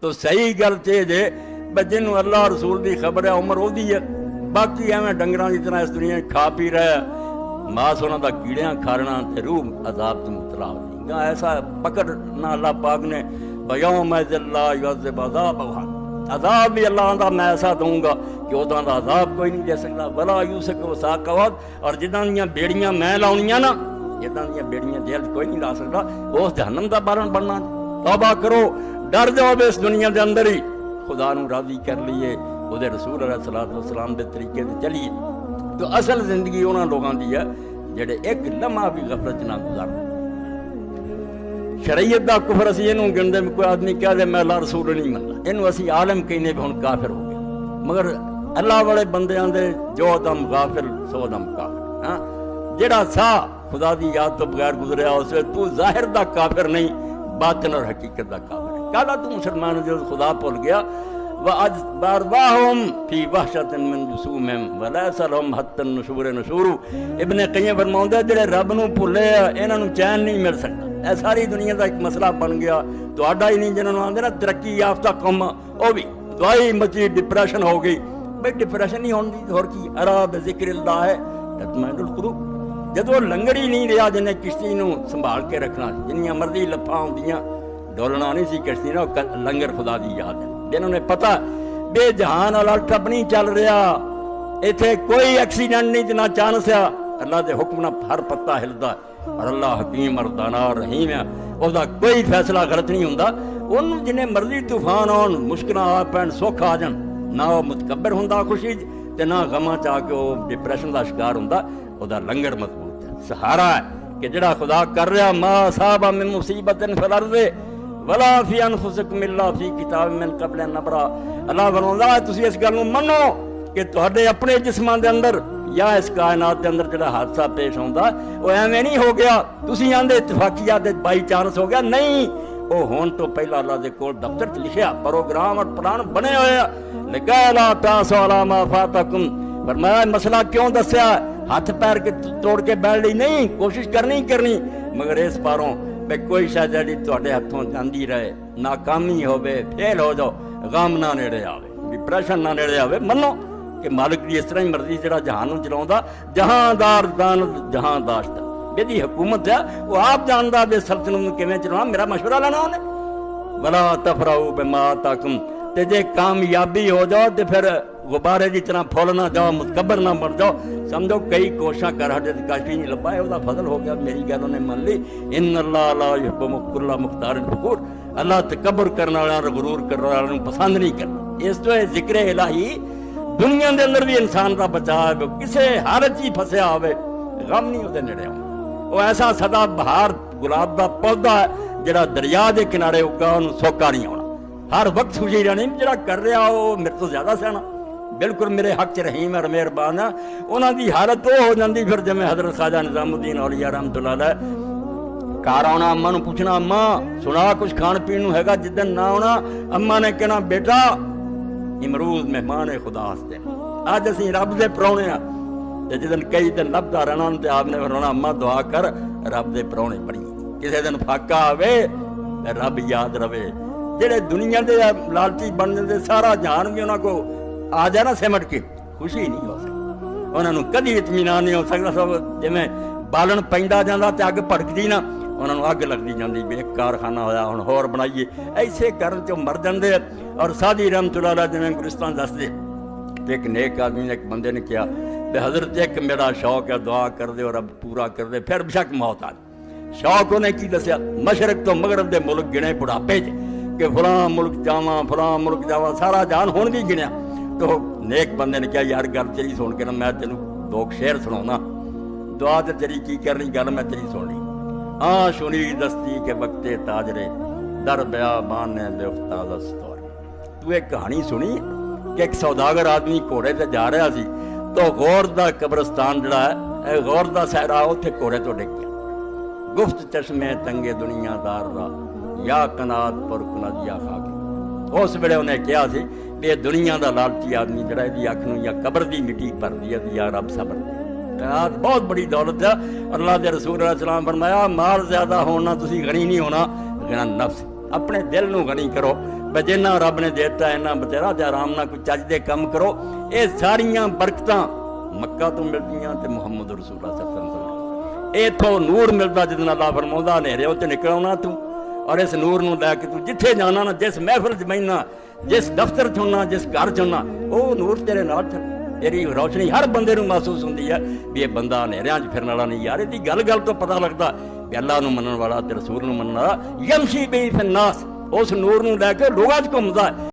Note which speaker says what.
Speaker 1: तो सही गल तो जे जिन्हों अल्लाह रसूल की खबर है उम्र वही है, बाकी एवं डंगरां की तरह इस दुनिया खा पी रहे मास उन्होंने कीड़ियां खारना तो रूह अजाब से मुबतला हो जाएगा। ऐसा पकड़ना अल्लाह पाक ने बयौम अजाब भी अल्लाह का मैं ऐसा दूंगा कि उदा का अजाब कोई नहीं दे सकता। बला यूसक वसाकवत और जिदा दियां बेड़ियां मैं लाउनियां ना, जिदा दियां बेड़ियां जेल च कोई नहीं ला सकता, उस जहन्नम का बालन बनना। तौबा करो, डर जाओ इस दुनिया के अंदर ही खुदा नूं राजी कर लीए, उहदे रसूल अलैहिस्सलाम दे तरीके ते चलीए। तो असल जिंदगी उन्होंने लोगों की है जेडे एक लम्हा भी गफलत ना गुजारन। शरीयत का कुफर असीं इहनूं गिणदे, कोई आदमी कह दे मैं अल्लाह रसूल नहीं मनदा, इहनूं असीं आलम कहने भी हुण काफिर हो गए। मगर अल्लाह वाले बंदियां दे जो दम गाफिल सो दम काफिर। हाँ, जेड़ा सा खुदा की याद तो बगैर गुजरिया उस तू जाहिर दा काफिर नहीं, बातिन और हकीकत का काफिर है। कहला तू मुसलमान जो खुदा भुल गया वह अज बारवाहुम फी वहशतिन मिन जुसूमिहिम वलैसा लहुम हत्ता नुशूर नशूरू। इब्ने कय्यम फरमाउंदा जेड़े रब नूं भुले आ इन्हां नूं चैन नहीं मिल सकता। यह सारी दुनिया का एक मसला बन गया। तुहाडा ही नहीं, जिन्होंने आंदे ना तरक्की याफ्ता कौम, वह भी दवाई मची, डिप्रैशन हो गई। भाई डिप्रैशन नहीं होने दी होर की, अरा बिज़िक्रिल्लाह है तत्मइनुल कुलूब। जदों लंगर ही नहीं रहा जिन्हें किश्ती नूं संभाल के रखना, जिन्नियां मर्जी लफा आउंदियां डोलना नहीं सी किश्ती ना, लंगर खुदा की याद है। जिन्होंने पता बेजहान वाला ठप नहीं चल रहा, इत्थे कोई एक्सीडेंट नहीं जिन्ना चांस आ, अल्लाह के हुक्म ना हर पत्ता हिलदा और अल्लाह हकीम और दाना और रहीम है, उसका कोई फैसला गलत नहीं होंदा। उन्होंने जिन्हें मर्जी तूफान आउण, मुश्किल आ पैण, सुख आ जाण, ना वह मुतकबर होंदा खुशी ते ना गमां च आके वह डिप्रैशन का शिकार होंदा। उसका लंगर मजबूत है, सहारा है कि जिहड़ा खुदा कर रहा मा साहबा मिन मुसीबतिन फिल अर्ज़ि वला फी अनफुसिकुम इल्ला फी किताब मिन क़ब्ल अन नबरा। अल्लाह फरमांदा तुसीं इस गल नूं मन्नो कि तुहाडे अपने जिस्मां दे अंदर या इस कायनात के अंदर जिहड़ा हादसा पेश आउंदा वो एवें नहीं हो गया, तुसीं आंदे इतफाकिया ते बाई चांस हो गया, नहीं। वो होण तो पहला अल्लाह दे कोल दफ्तर च लिखिया प्रोग्राम और प्लान बने होए लगा ला तासो अला मा फातकुम। पर मैं मसला क्यों दस्या, हाथ पैर के तोड़ के बैठ ली नहीं, कोशिश करनी ही करनी, मगर इस पारों भाई कोई शायद जी तुहाडे हथों जांदी रहे, नाकामी होवे, फेल हो जाओ, गम ना नेड़े आवे, डिप्रैशन ना नेड़े आवे। मनो कि मालिक की इस तरह ही मर्जी जिहड़ा जहान नूं चलाउंदा, जहांदार दान जहांदाश्त बेदी हुकूमत है, वो आप जानदा वे सल्तनत नूं किवें चलाउणा, मेरा मशवरा लेना उन्हें। वला तफराऊ बिमा आताकुम, ते जे कामयाबी हो जाओ तो फिर गुब्बारे की तरह फुल ना जाओ, मुतकबर ना बन जाओ। समझो कई कोशिशां कर हटे कष्ट ही नहीं लभा, उसका फजल हो गया, मेरी गल उन्हें मान ली। इन्न अल्लाह ला युहिब्बु कुल्ला मुख्तारिन फखूर, अल्लाह तकबर करने वाला गुरूर करने वाले पसंद नहीं करता। इस तो जिक्र इलाही दुनिया के अंदर भी इंसान का बचाव, किसी हालत ही फसिया होवे गम नहीं उसके नेड़े आउंदा। वो ऐसा सदा बहार गुलाब का पौधा है जिहड़ा दरिया के किनारे उगा, उन्होंने सोका नहीं आना, हर वक्त खुशी रहनी। जिहड़ा कर रहा वो मेरे तो ज्यादा सियाना, बिल्कुल मेरे हक च रहीम और मेहरबान है। उन्होंने हालत वो हो जाती फिर जिवें हजरत ख्वाजा निज़ामुद्दीन औलिया रहमतुल्लाह अलैह घर आना, अम्मा नूं पुछना अम्मा सुना कुछ खाण पीण नूं हैगा, जिद्दन ना आना अम्मा ने कहना बेटा इमरूज मेहमान है खुदा हस्ते, अज असीं रब दे परौणे आ। ते जिदन कई दिन लभदा रहना ते आपने फरमाना अम्मा दुआ कर रब दे परौणे बणी, किसी दिन फाका आवे ते रब याद रवे। जेड़े दुनिया के लालची बन जाते सारा जहान भी उन्होंने को आ जाए ना सिमट के, खुशी नहीं हो सकती, उन्होंने कभी इतमीनान नहीं हो सकता। सब जिवें बालन पैंदा जाता तो अग भड़कदी ना, उन्होंने अग लगती जाती भी एक कारखाना होया हुण होर बनाइए, ऐसे करन चो मर जाते। और सादी रहमतुल्लाह अलैह जिवें गुलिस्तान दसदे, एक नेक आदमी ने एक बंदे ने कहा भी हजरत एक मेरा शौक है दुआ कर दे और अब पूरा कर दे, फिर बेशक मौत आ जाए। शौक उन्हें की दसिया मशरक तो मगरब के मुल्क गिने बुढ़ापे च कि फलां मुल्क जावां फलां मुल्क जावां, सारा जान हुण भी गिनिया। तो नेक बंदे ने कहा यार गल तेरी सुन के ना मैं तेन दो शेर सुनाना, दुआ तो तेरी की करनी, गल मैं तेरी सुननी। हाँ सुनी दस्ती के वक्ते ताजरे दर बयाबान ने बेउफ्ताद अस्तौर। तू एक कहानी सुनी कि एक सौदागर आदमी घोड़े से जा रहा सी, तो गौर का कब्रस्तान जड़ा है गौर का सहरा उत्थे घोड़े तो डिग गया। गुफ्त चश्मे तंगे दुनियादार रा या कनात पर कुनद या खाके। उस वेले उन्हें कहा सी भी ये दुनिया का लालची आदमी जड़ा इहदी अख नूं या कब्र की मिट्टी भरदी है या रब सबर दे। कनात बहुत बड़ी दौलत है। अल्लाह के रसूल अलैहि सलाम फरमाया माल ज्यादा होना तुसीं गनी नहीं होना, गना नफ्स, अपने दिल नूं गनी करो। ਵੀ ਜਿੰਨਾ ਰੱਬ ਨੇ ਦਿੱਤਾ ਇੰਨਾ ਬਤੇਰਾ ਤੇ ਆਰਾਮ ਨਾਲ ਕੋਈ ਚੱਜ ਦੇ ਕੰਮ ਕਰੋ। ਇਹ ਸਾਰੀਆਂ ਬਰਕਤਾਂ ਮੱਕਾ ਤੋਂ ਮਿਲਦੀਆਂ ਤੇ ਮੁਹੰਮਦ ਰਸੂਲullah ਸੱਲੱਲਾਹੁ ਅਲੈहि ਵਸੱਲਮ ਇਥੋਂ ਨੂਰ ਮਿਲਦਾ ਜਿਹਦੇ ਨਾਲ ਅੱਲਾਹ ਫਰਮਾਉਂਦਾ ਹਨੇਰੇ ਉਹ 'ਚ ਨਿਕਲ ਆਉਣਾ ਤੂੰ, ਔਰ ਇਸ ਨੂਰ ਨੂੰ ਲੈ ਕੇ ਤੂੰ ਜਿੱਥੇ ਜਾਣਾ ਨਾ, ਜਿਸ ਮਹਿਫਿਲ 'ਚ ਬਹਿਣਾ, ਜਿਸ ਦਫ਼ਤਰ 'ਚ ਹੋਣਾ, ਜਿਸ ਘਰ 'ਚ ਹੋਣਾ, ਉਹ ਨੂਰ ਤੇਰੇ ਨਾਲ ਚੱਲ। ਇਹਦੀ ਰੌਸ਼ਨੀ ਹਰ ਬੰਦੇ ਨੂੰ ਮਹਿਸੂਸ ਹੁੰਦੀ ਹੈ ਵੀ ਇਹ ਬੰਦਾ ਹਨੇਰਿਆਂ 'ਚ ਫਿਰਨ ਵਾਲਾ ਨਹੀਂ। ਯਾਰ ਇਹਦੀ ਗੱਲ ਤੋਂ ਪਤਾ ਲੱਗਦਾ ਵੀ ਅੱਲਾਹ ਨੂੰ ਮੰਨਣ ਵਾਲਾ ਤੇ ਰਸੂਲ ਨੂੰ ਮੰਨਣ ਵਾਲਾ ਯਮਸ਼ੀ ਬੀ ਫਿਨ ਨਾਸ, ਉਸ ਨੂਰ ਨੂੰ ਲੈ ਕੇ ਲੋਕਾਂ 'ਚ ਘੁੰਮਦਾ।